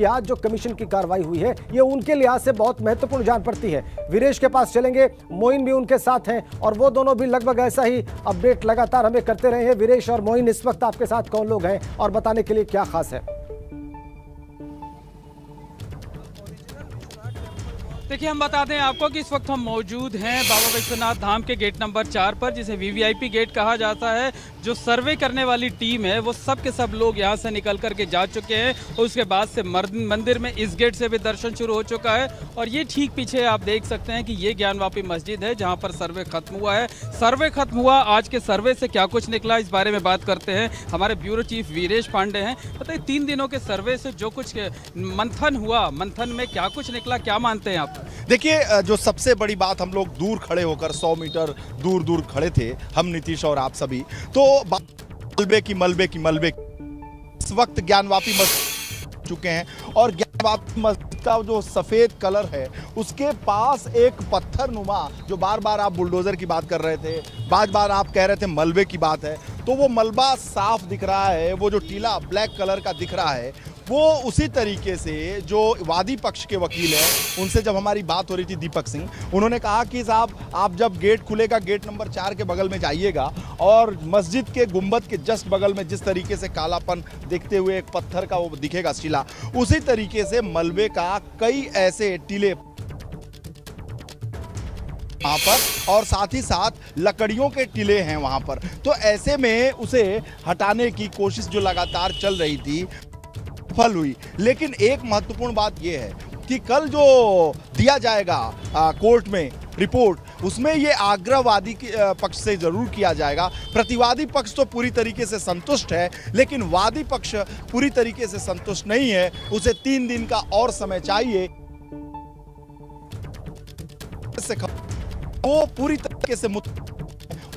कि आज जो कमीशन की कार्रवाई हुई है ये उनके लिहाज से बहुत महत्वपूर्ण जान पड़ती है। वीरेश के पास चलेंगे, मोइन भी उनके साथ हैं और वो दोनों भी लगभग ऐसा ही अपडेट लगातार हमें करते रहे हैं। वीरेश और मोइन, इस वक्त आपके साथ कौन लोग हैं और बताने के लिए क्या खास है? देखिए, हम बता दें आपको कि इस वक्त हम मौजूद हैं बाबा विश्वनाथ धाम के गेट नंबर 4 पर, जिसे वीवीआईपी गेट कहा जाता है। जो सर्वे करने वाली टीम है वो सब के सब लोग यहां से निकल करके जा चुके हैं और उसके बाद से मंदिर में इस गेट से भी दर्शन शुरू हो चुका है। और ये ठीक पीछे आप देख सकते हैं कि ये ज्ञानवापी मस्जिद है जहाँ पर सर्वे खत्म हुआ है। सर्वे खत्म हुआ, आज के सर्वे से क्या कुछ निकला इस बारे में बात करते हैं। हमारे ब्यूरो चीफ वीरेश पांडे हैं। बताइए, 3 दिनों के सर्वे से जो कुछ मंथन हुआ, मंथन में क्या कुछ निकला, क्या मानते हैं आप? देखिए, जो सबसे बड़ी बात, हम लोग दूर खड़े होकर 100 मीटर दूर खड़े थे, हम नीतीश और आप सभी, तो मलबे की इस वक्त ज्ञानवापी मस्जिद चुके हैं और ज्ञानवापी मस्जिद का जो सफेद कलर है उसके पास एक पत्थर नुमा, जो बार बार आप बुलडोजर की बात कर रहे थे, बार बार आप कह रहे थे मलबे की बात है, तो वो मलबा साफ दिख रहा है। वो जो टीला ब्लैक कलर का दिख रहा है वो उसी तरीके से जो वादी पक्ष के वकील हैं, उनसे जब हमारी बात हो रही थी, दीपक सिंह, उन्होंने कहा कि साहब आप जब गेट खुलेगा, गेट नंबर 4 के बगल में जाइएगा और मस्जिद के गुंबद के जस्ट बगल में जिस तरीके से कालापन देखते हुए एक पत्थर का वो दिखेगा शिला, उसी तरीके से मलबे का कई ऐसे टीले वहाँ पर और साथ ही साथ लकड़ियों के टीले हैं वहाँ पर। तो ऐसे में उसे हटाने की कोशिश जो लगातार चल रही थी फल हुई। लेकिन एक महत्वपूर्ण बात यह है कि कल जो दिया जाएगा कोर्ट में रिपोर्ट, उसमें ये आग्रहवादी पक्ष से जरूर किया जाएगा। प्रतिवादी पक्ष तो पूरी तरीके से संतुष्ट है, लेकिन वादी पक्ष पूरी तरीके से संतुष्ट नहीं है। उसे 3 दिन का और समय चाहिए। वो पूरी तरीके से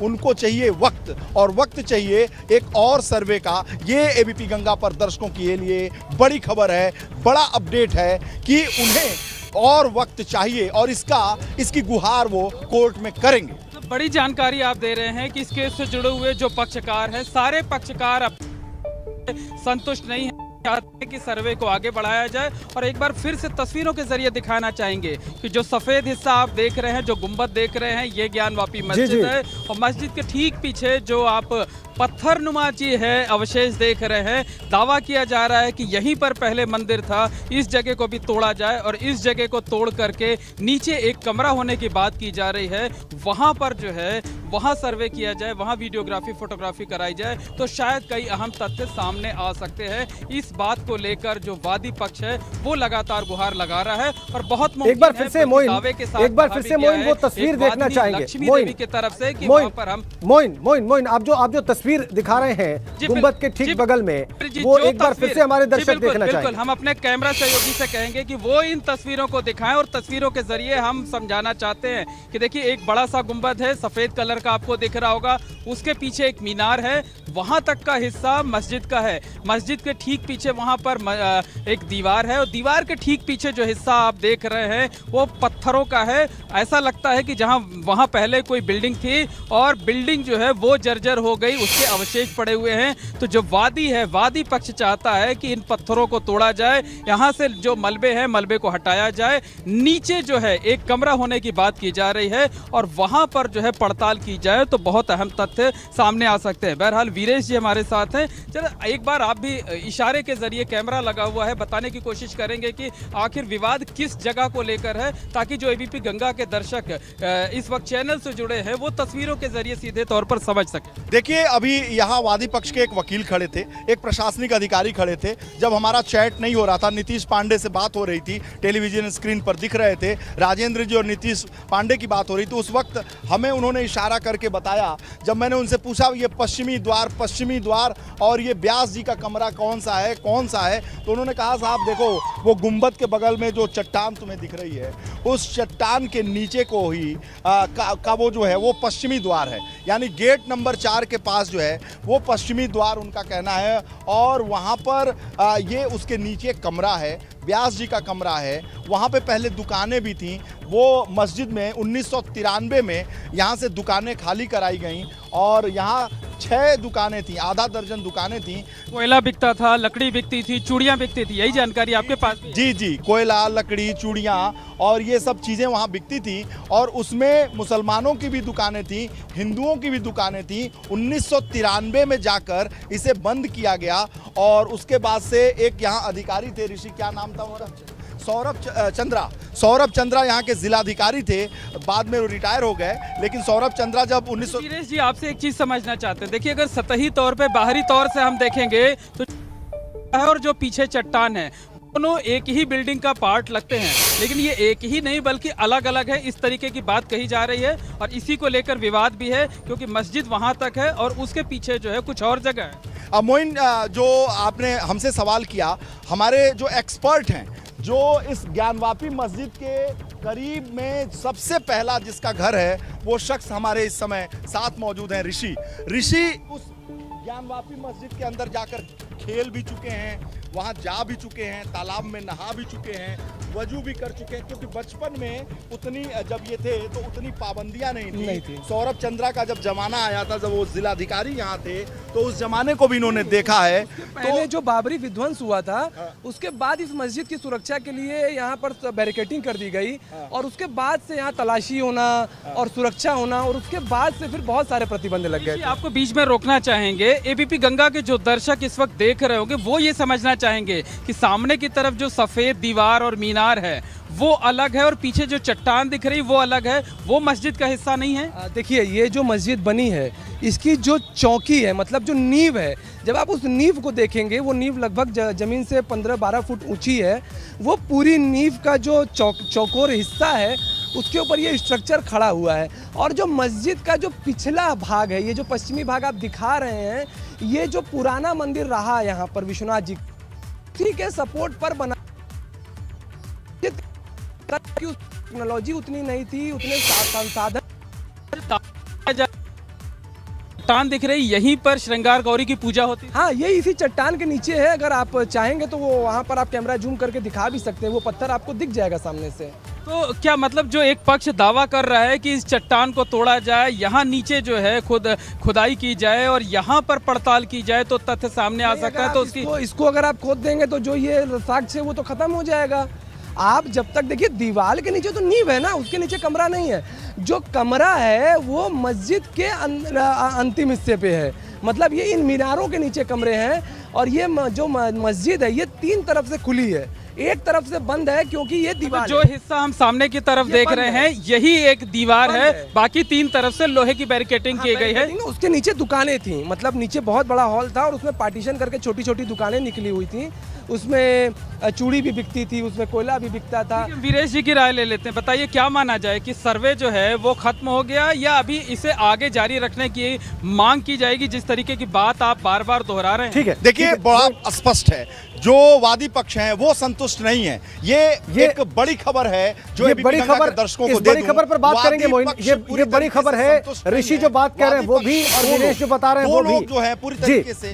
उनको चाहिए वक्त, और वक्त चाहिए एक और सर्वे का। ये एबीपी गंगा पर दर्शकों के लिए बड़ी खबर है, बड़ा अपडेट है कि उन्हें और वक्त चाहिए और इसकी गुहार वो कोर्ट में करेंगे। तो बड़ी जानकारी आप दे रहे हैं कि इस केस से जुड़े हुए जो पक्षकार हैं, सारे पक्षकार संतुष्ट नहीं हैं, चाहते हैं कि सर्वे को आगे बढ़ाया जाए। और एक बार फिर से तस्वीरों के जरिए दिखाना चाहेंगे कि जो सफेद हिस्सा आप देख रहे हैं, जो गुंबद देख रहे हैं, ये ज्ञानवापी मस्जिद है और मस्जिद के ठीक पीछे जो आप पत्थर नुमा जी है अवशेष देख रहे हैं, दावा किया जा रहा है कि यहीं पर पहले मंदिर था। इस जगह को भी तोड़ा जाए और इस जगह को तोड़ करके नीचे एक कमरा होने की बात की जा रही है, वहां पर जो है वहां सर्वे किया जाए, वहां वीडियोग्राफी फोटोग्राफी कराई जाए, तो शायद कई अहम तथ्य सामने आ सकते हैं। इस बात को लेकर जो वादी पक्ष है वो लगातार गुहार लगा रहा है और बहुत एक बार फिर से मोइन वो तस्वीर देखना चाहेंगे लक्ष्मी देवी की तरफ से कि वहां पर हम मोइन आप जो तस्वीर दिखा रहे हैं गुंबद के ठीक बगल में, वो एक बार फिर से हमारे दर्शक देखना चाहेंगे। हम अपने कैमरा सहयोगी से कहेंगे कि वो इन तस्वीरों को दिखाएं और तस्वीरों के जरिए हम समझाना चाहते हैं कि देखिए, एक बड़ा सा गुंबद है, सफेद कलर का आपको दिख रहा होगा, उसके पीछे एक मीनार है, वहां तक का हिस्सा मस्जिद का है। मस्जिद के ठीक पीछे वहां पर एक दीवार है और दीवार के ठीक पीछे जो हिस्सा आप देख रहे हैं वो पत्थरों का है। ऐसा लगता है कि जहां वहां पहले कोई बिल्डिंग थी और बिल्डिंग जो है वो जर्जर हो गई, उसके अवशेष पड़े हुए हैं। तो जो वादी है, वादी पक्ष चाहता है कि इन पत्थरों को तोड़ा जाए, यहाँ से जो मलबे हैं मलबे को हटाया जाए, नीचे जो है एक कमरा होने की बात की जा रही है और वहां पर जो है पड़ताल की जाए तो बहुत अहम तथ्य सामने आ सकते हैं। बहरहाल वीरेश जी हमारे साथ हैं, चलो एक बार आप भी इशारे के जरिए, कैमरा लगा हुआ है, बताने की कोशिश करेंगे कि आखिर विवाद किस जगह को लेकर है, ताकि जो एबीपी गंगा के दर्शक इस वक्त चैनल से जुड़े हैं वो तस्वीरों के जरिए सीधे तौर पर समझ सके। देखिए, अभी यहाँ वादी पक्ष के एक वकील खड़े थे, एक प्रशासनिक अधिकारी खड़े थे। जब हमारा चैट नहीं हो रहा था, नीतीश पांडे से बात हो रही थी, टेलीविजन स्क्रीन पर दिख रहे थे, राजेंद्र जी और नीतीश पांडे की बात हो रही थी, उस वक्त हमें उन्होंने इशारा करके बताया। जब मैंने उनसे पूछा ये पश्चिमी द्वार और ये व्यास जी का कमरा कौन सा है, तो उन्होंने कहा साहब देखो, वो गुंबद के बगल में जो चट्टान तुम्हें दिख रही है, उस चट्टान के नीचे को ही का वो जो है वो पश्चिमी द्वार है, यानी गेट नंबर 4 के पास जो है वो पश्चिमी द्वार उनका कहना है। और वहाँ पर ये उसके नीचे कमरा है, व्यास जी का कमरा है। वहाँ पे पहले दुकानें भी थीं। वो मस्जिद में 1993 में यहाँ से दुकानें खाली कराई गईं और यहाँ 6 दुकानें थी, आधा दर्जन दुकानें थी। कोयला बिकता था, लकड़ी बिकती थी, चूड़ियां बिकती थी, यही जानकारी आपके पास भी है? जी जी, कोयला, लकड़ी, चूड़ियाँ और ये सब चीज़ें वहाँ बिकती थी। और उसमें मुसलमानों की भी दुकानें थी, हिंदुओं की भी दुकानें थी। 1993 में जाकर इसे बंद किया गया और उसके बाद से एक यहाँ अधिकारी थे, ऋषि क्या नाम था उनका, सौरभ चंद्रा यहाँ के जिलाधिकारी थे। बाद में वो रिटायर हो गए, लेकिन सौरभ चंद्रा जब 1900 वीरेश जी आपसे एक चीज समझना चाहते हैं। देखिए अगर सतही तौर पे बाहरी तौर से हम देखेंगे तो और जो पीछे चट्टान है दोनों एक ही बिल्डिंग का पार्ट लगते हैं, लेकिन ये एक ही नहीं बल्कि अलग अलग है, इस तरीके की बात कही जा रही है। और इसी को लेकर विवाद भी है क्योंकि मस्जिद वहां तक है और उसके पीछे जो है कुछ और जगह है। मोइन, जो आपने हमसे सवाल किया, हमारे जो एक्सपर्ट हैं, जो इस ज्ञानवापी मस्जिद के करीब में सबसे पहला जिसका घर है, वो शख्स हमारे इस समय साथ मौजूद हैं, ऋषि उस ज्ञानवापी मस्जिद के अंदर जाकर खेल भी चुके हैं, वहाँ जा भी चुके हैं, तालाब में नहा भी चुके हैं, वजू भी कर चुके हैं। क्योंकि बचपन में उतनी जब ये थे तो उतनी पाबंदियां नहीं थी। सौरभ चंद्रा का जब जमाना आया था, जब वो जिलाधिकारी यहाँ थे, तो उस जमाने को भी इन्होंने देखा है। पहले जो बाबरी विध्वंस हुआ था, उसके बाद इस मस्जिद की सुरक्षा के लिए यहाँ पर बैरिकेडिंग कर दी गई और उसके बाद से यहाँ तलाशी होना और सुरक्षा होना और उसके बाद से फिर बहुत सारे प्रतिबंध लग गए। आपको बीच में रोकना चाहेंगे, एबीपी गंगा के जो दर्शक इस वक्त देख रहे होंगे वो ये समझना चाहेंगे कि सामने की तरफ जो सफेद दीवार और मीनार है वो अलग है और पीछे जो चट्टान दिख रही वो अलग है, वो मस्जिद का हिस्सा नहीं है। देखिए ये जो मस्जिद बनी है, इसकी जो चौकी है, मतलब जो नींव है, जब आप उस नींव को देखेंगे, वो नींव लगभग जमीन से 15-12 फुट ऊंची है। वो पूरी नींव का जो चौकोर हिस्सा है, उसके ऊपर ये स्ट्रक्चर खड़ा हुआ है। और जो मस्जिद का जो पिछला भाग है, ये जो पश्चिमी भाग आप दिखा रहे हैं, ये जो पुराना मंदिर रहा यहाँ पर विश्वनाथ जी के सपोर्ट पर बना, टेक्नोलॉजी उतनी नहीं थी, उतने संसाधन। चट्टान दिख रही, यहीं पर श्रृंगार गौरी की पूजा होती है। हाँ, ये इसी चट्टान के नीचे है। अगर आप चाहेंगे तो वो वहाँ पर आप कैमरा जूम करके दिखा भी सकते हैं, वो पत्थर आपको दिख जाएगा सामने से। तो क्या मतलब जो एक पक्ष दावा कर रहा है कि इस चट्टान को तोड़ा जाए, यहाँ नीचे जो है खुदाई की जाए और यहाँ पर पड़ताल की जाए तो तथ्य सामने आ सकता है, तो इसको अगर आप खोद देंगे तो जो ये साक्ष्य है वो तो खत्म हो जाएगा। आप जब तक देखिए, दीवार के नीचे तो नींव है ना, उसके नीचे कमरा नहीं है। जो कमरा है वो मस्जिद के अंतिम हिस्से पे है, मतलब ये इन मीनारों के नीचे कमरे हैं। और ये जो मस्जिद है ये 3 तरफ से खुली है, एक तरफ से बंद है क्योंकि ये दीवार, जो हिस्सा हम सामने की तरफ देख रहे हैं यही एक दीवार है, बाकी 3 तरफ से लोहे की बैरिकेडिंग की गई है। उसके नीचे दुकानें थी, मतलब नीचे बहुत बड़ा हॉल था और उसमें पार्टीशन करके छोटी छोटी दुकानें निकली हुई थी। उसमें चूड़ी भी बिकती थी, उसमें कोयला भी बिकता था। वीरेश जी की राय ले लेते हैं, बताइए क्या माना जाए कि सर्वे जो है वो खत्म हो गया या अभी इसे आगे जारी रखने की मांग की जाएगी, जिस तरीके की बात आप बार बार दोहरा रहे हैं? ठीक है, देखिए बड़ा स्पष्ट है, जो वादी पक्ष हैं वो संतुष्ट नहीं है। ये एक बड़ी खबर है जो ये बड़ी खबर, दर्शकों को इस बड़ी खबर पर बात करेंगे मोइन। ये बड़ी खबर है, ऋषि जो बात कह रहे हैं वो भी और वीरेश जो बता रहे हैं वो भी, जो है पूरी तरीके से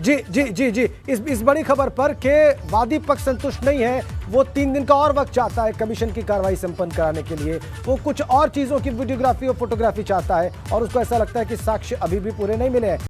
जी इस बड़ी खबर पर के वादी पक्ष संतुष्ट नहीं है। वो 3 दिन का और वक्त चाहता है कमीशन की कार्रवाई संपन्न कराने के लिए। वो कुछ और चीजों की वीडियोग्राफी और फोटोग्राफी चाहता है और उसको ऐसा लगता है कि साक्ष्य अभी भी पूरे नहीं मिले हैं।